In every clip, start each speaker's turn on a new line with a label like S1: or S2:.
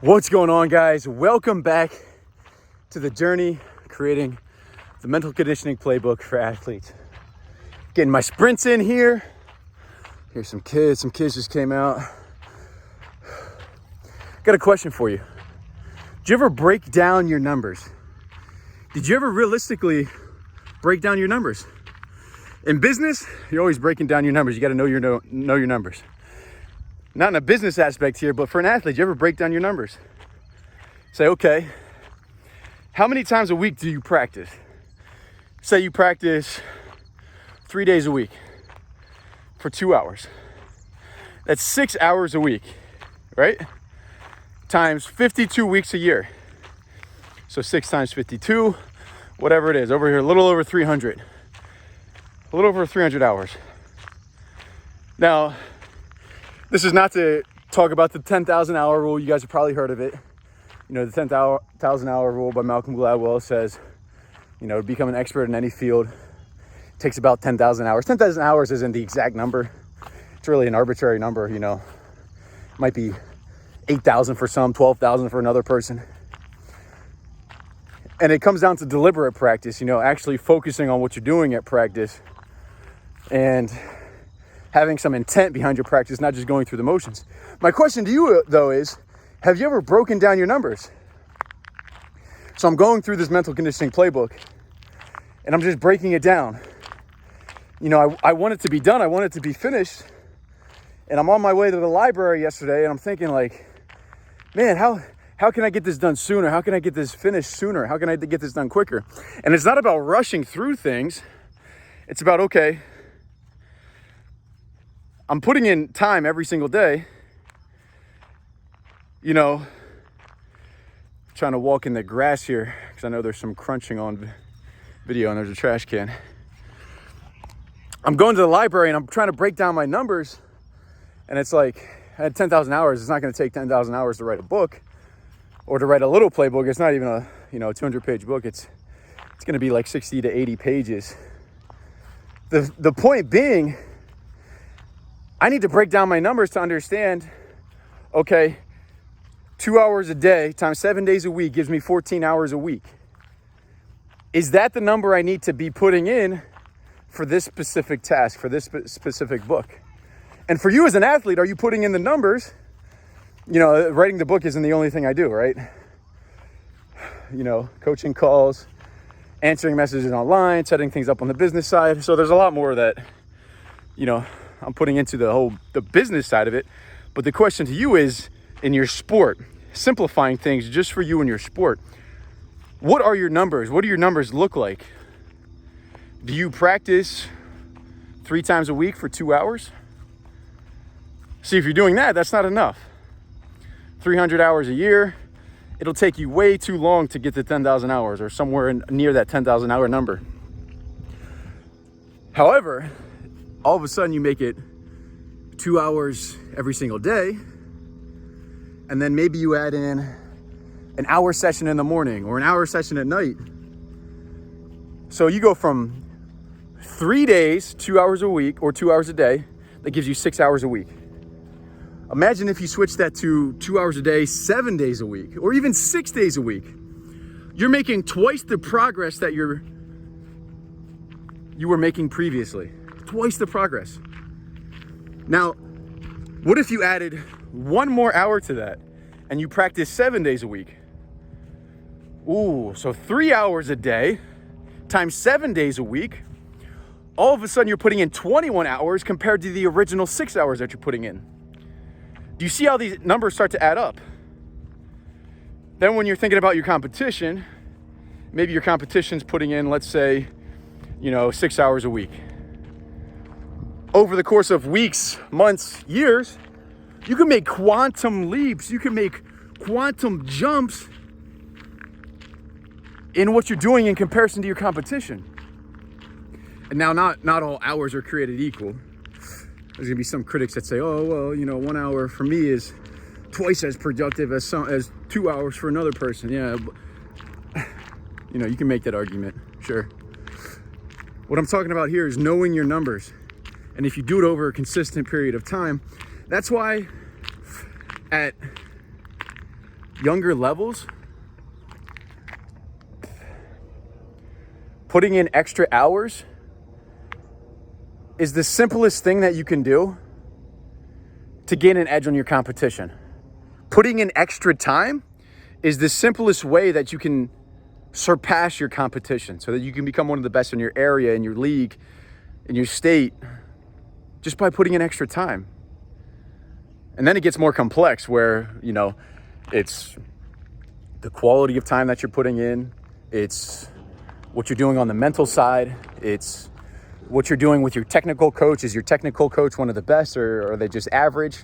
S1: What's going on, guys? Welcome back to the journey creating the mental conditioning playbook for athletes. Getting my sprints in here. Here's some kids just came out. Got a question for you. Did you ever break down your numbers? Did you ever realistically break down your numbers? In business, you're always breaking down your numbers. You got to know your numbers. Not in a business aspect here, but for an athlete, you ever break down your numbers? Say, okay, how many times a week do you practice? Say you practice 3 days a week for 2 hours. That's 6 hours a week, right? Times 52 weeks a year. So 6 times 52, whatever it is, over here, a little over 300. A little over 300 hours. Now, this is not to talk about the 10,000 hour rule. You guys have probably heard of it. You know, the 10,000 hour rule by Malcolm Gladwell says, you know, to become an expert in any field, it takes about 10,000 hours. 10,000 hours isn't the exact number. It's really an arbitrary number, you know. It might be 8,000 for some, 12,000 for another person. And it comes down to deliberate practice, you know, actually focusing on what you're doing at practice and having some intent behind your practice, not just going through the motions. My question to you, though, is, have you ever broken down your numbers? So I'm going through this mental conditioning playbook, and I'm just breaking it down. You know, I want it to be done. I want it to be finished. And I'm on my way to the library yesterday, and I'm thinking, like, man, how can I get this done sooner? How can I get this finished sooner? How can I get this done quicker? And it's not about rushing through things. It's about, okay, I'm putting in time every single day, you know, trying to walk in the grass here because I know there's some crunching on video and there's a trash can. I'm going to the library and I'm trying to break down my numbers, and it's like, at 10,000 hours, it's not going to take 10,000 hours to write a book or to write a little playbook. It's not even a, you know, 200-page book. It's going to be like 60 to 80 pages. The point being, I need to break down my numbers to understand, okay, 2 hours a day times 7 days a week gives me 14 hours a week. Is that the number I need to be putting in for this specific task, for this specific book? And for you as an athlete, are you putting in the numbers? You know, writing the book isn't the only thing I do, right? You know, coaching calls, answering messages online, setting things up on the business side. So there's a lot more that, you know, I'm putting into the business side of it. But the question to you is, in your sport, simplifying things just for you in your sport, what are your numbers? What do your numbers look like? Do you practice 3 times a week for 2 hours? See, if you're doing that, that's not enough. 300 hours a year, it'll take you way too long to get to 10,000 hours or somewhere near that 10,000 hour number. However, all of a sudden you make it 2 hours every single day, and then maybe you add in an hour session in the morning or an hour session at night. So you go from 3 days, 2 hours a week or 2 hours a day, that gives you 6 hours a week. Imagine if you switch that to 2 hours a day, 7 days a week, or even 6 days a week. You're making twice the progress that you were making previously. Twice the progress. Now, what if you added 1 more hour to that and you practice 7 days a week? Ooh, so 3 hours a day times 7 days a week. All of a sudden you're putting in 21 hours compared to the original 6 hours that you're putting in. Do you see how these numbers start to add up? Then when you're thinking about your competition, maybe your competition's putting in, let's say, you know, 6 hours a week. Over the course of weeks, months, years, you can make quantum leaps. You can make quantum jumps in what you're doing in comparison to your competition. And now not all hours are created equal. There's gonna be some critics that say, oh, well, you know, 1 hour for me is twice as productive as 2 hours for another person. Yeah, you know, you can make that argument, sure. What I'm talking about here is knowing your numbers. And if you do it over a consistent period of time, that's why at younger levels, putting in extra hours is the simplest thing that you can do to gain an edge on your competition. Putting in extra time is the simplest way that you can surpass your competition so that you can become one of the best in your area, in your league, in your state, just by putting in extra time. And then it gets more complex where, you know, it's the quality of time that you're putting in, it's what you're doing on the mental side, it's what you're doing with your technical coach. Is your technical coach one of the best, or are they just average?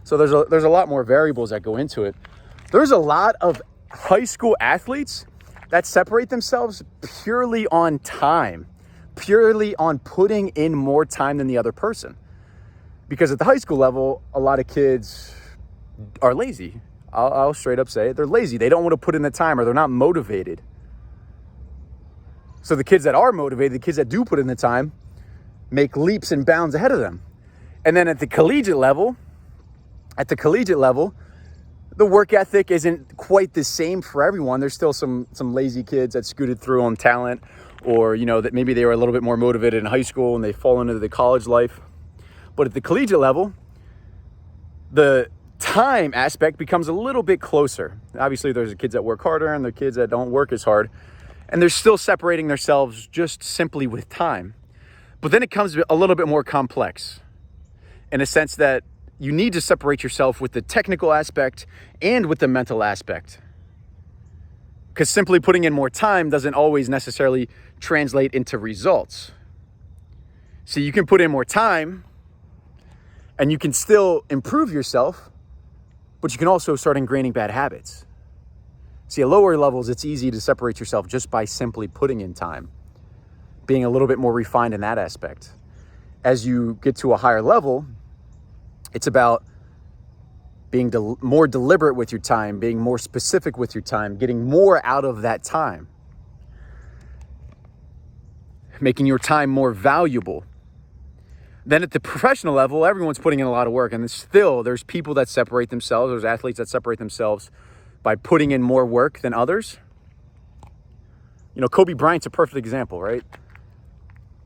S1: So there's a lot more variables that go into it. There's a lot of high school athletes that separate themselves purely on time, purely on putting in more time than the other person. Because at the high school level, a lot of kids are lazy. I'll straight up say it. They're lazy. They don't want to put in the time, or they're not motivated. So the kids that are motivated, the kids that do put in the time, make leaps and bounds ahead of them. And then at the collegiate level, the work ethic isn't quite the same for everyone. There's still some lazy kids that scooted through on talent, or, you know, that maybe they were a little bit more motivated in high school and they fall into the college life. But at the collegiate level, the time aspect becomes a little bit closer. Obviously, there's the kids that work harder and the kids that don't work as hard. And they're still separating themselves just simply with time. But then it comes a little bit more complex in a sense that you need to separate yourself with the technical aspect and with the mental aspect. Because simply putting in more time doesn't always necessarily translate into results. So you can put in more time and you can still improve yourself, but you can also start ingraining bad habits. See, at lower levels, it's easy to separate yourself just by simply putting in time, being a little bit more refined in that aspect. As you get to a higher level, it's about being more deliberate with your time, being more specific with your time, getting more out of that time, making your time more valuable. Then at the professional level, everyone's putting in a lot of work, and still there's people that separate themselves, there's athletes that separate themselves by putting in more work than others. You know, Kobe Bryant's a perfect example, right?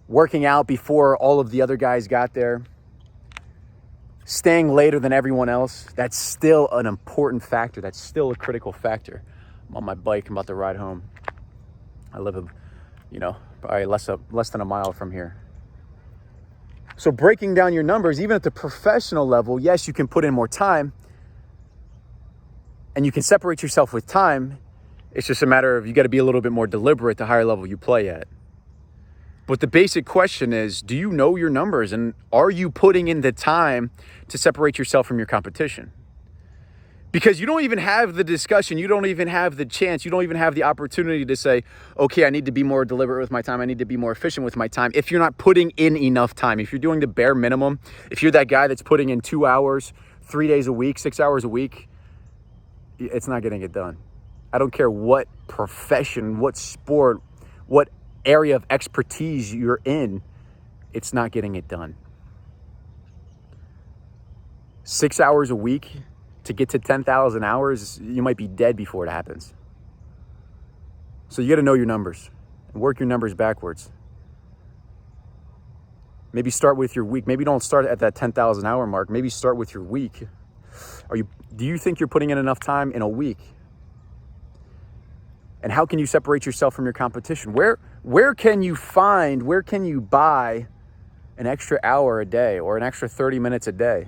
S1: Working out before all of the other guys got there, staying later than everyone else. That's still an important factor. That's still a critical factor. I'm on my bike. I'm about to ride home. I live, probably less than a mile from here. So breaking down your numbers, even at the professional level, yes, you can put in more time and you can separate yourself with time. It's just a matter of you got to be a little bit more deliberate the higher level you play at. But the basic question is, do you know your numbers, and are you putting in the time to separate yourself from your competition? Because you don't even have the discussion, you don't even have the chance, you don't even have the opportunity to say, okay, I need to be more deliberate with my time, I need to be more efficient with my time, if you're not putting in enough time. If you're doing the bare minimum, if you're that guy that's putting in 2 hours, 3 days a week, 6 hours a week, it's not getting it done. I don't care what profession, what sport, what area of expertise you're in, it's not getting it done. 6 hours a week to get to 10,000 hours, you might be dead before it happens. So you got to know your numbers and work your numbers backwards. Maybe start with your week. Maybe don't start at that 10,000 hour mark. Maybe start with your week. Do you think you're putting in enough time in a week? And how can you separate yourself from your competition? Where can you buy an extra hour a day or an extra 30 minutes a day?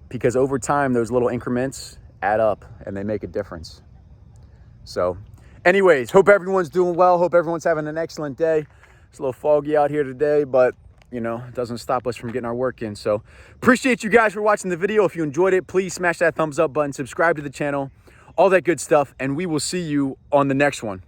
S1: Because over time, those little increments add up and they make a difference. So anyways, hope everyone's doing well. Hope everyone's having an excellent day. It's a little foggy out here today, but it doesn't stop us from getting our work in. So appreciate you guys for watching the video. If you enjoyed it, please smash that thumbs up button, subscribe to the channel, all that good stuff, and we will see you on the next one.